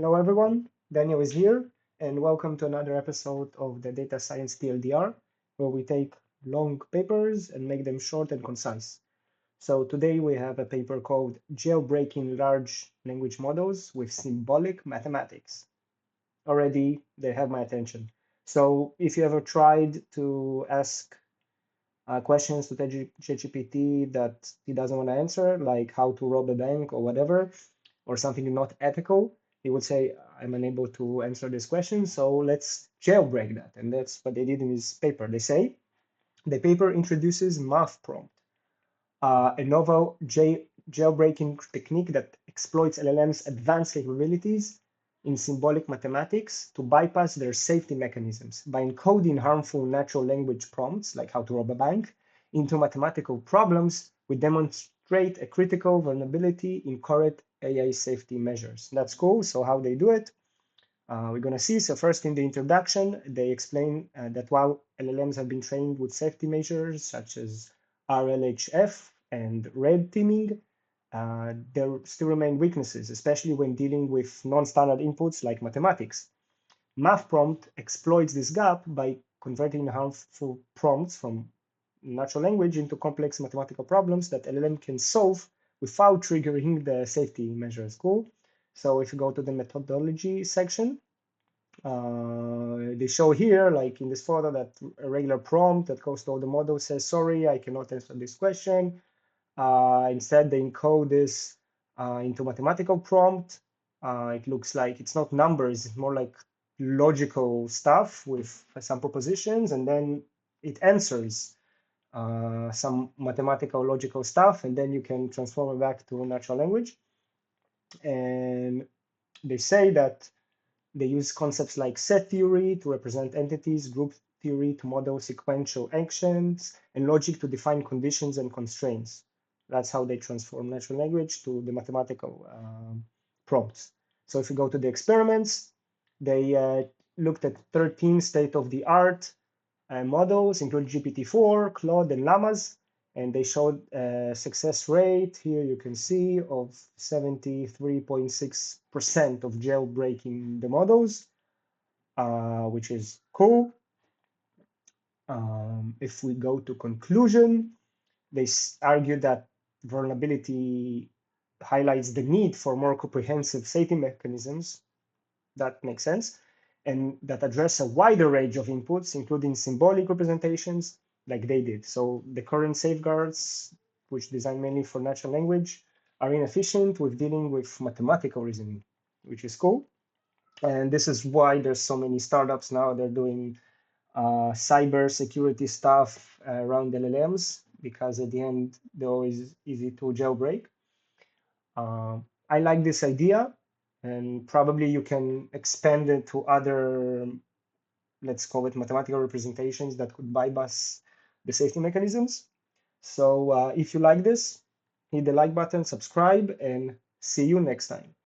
Hello everyone, Daniel is here, and welcome to another episode of the Data Science TLDR, where we take long papers and make them short and concise. So today we have a paper called Jailbreaking Large Language Models with Symbolic Mathematics. Already they have my attention. So if you ever tried to ask questions to ChatGPT that he doesn't want to answer, like how to rob a bank or whatever, or something not ethical, he would say, I'm unable to answer this question, so let's jailbreak that. And that's what they did in this paper. They say the paper introduces math prompt, a novel jailbreaking technique that exploits LLM's advanced capabilities in symbolic mathematics to bypass their safety mechanisms by encoding harmful natural language prompts, like how to rob a bank, into mathematical problems. We demonstrate a critical vulnerability in current AI safety measures. That's cool. So how they do it, we're going to see. So first, in the introduction, they explain that while LLMs have been trained with safety measures such as RLHF and red teaming, there still remain weaknesses, especially when dealing with non-standard inputs like mathematics. Math prompt exploits this gap by converting harmful prompts from natural language into complex mathematical problems that LLM can solve without triggering the safety measures. Cool. So if you go to the methodology section, they show here, like in this photo, that a regular prompt that goes to all the models says, sorry, I cannot answer this question. Instead, they encode this into mathematical prompt. It looks like it's not numbers, it's more like logical stuff with some propositions, and then it answers some mathematical logical stuff, and then you can transform it back to natural language. And they say that they use concepts like set theory to represent entities, group theory to model sequential actions, and logic to define conditions and constraints. That's how they transform natural language to the mathematical prompts. So if you go to the experiments, they looked at 13 state-of-the-art models, including GPT-4, Claude, and Llamas, and they showed a success rate, here you can see, of 73.6% of jailbreaking the models, which is cool. If we go to conclusion, they argue that vulnerability highlights the need for more comprehensive safety mechanisms. That makes sense. And that address a wider range of inputs, including symbolic representations, like they did. So the current safeguards, which designed mainly for natural language, are inefficient with dealing with mathematical reasoning, which is cool. And this is why there's so many startups now. They're doing cyber security stuff around LLMs, because at the end, they're always easy to jailbreak. I like this idea, and probably you can expand it to other, let's call it mathematical representations that could bypass the safety mechanisms. So if you like this, hit the like button, subscribe, and see you next time.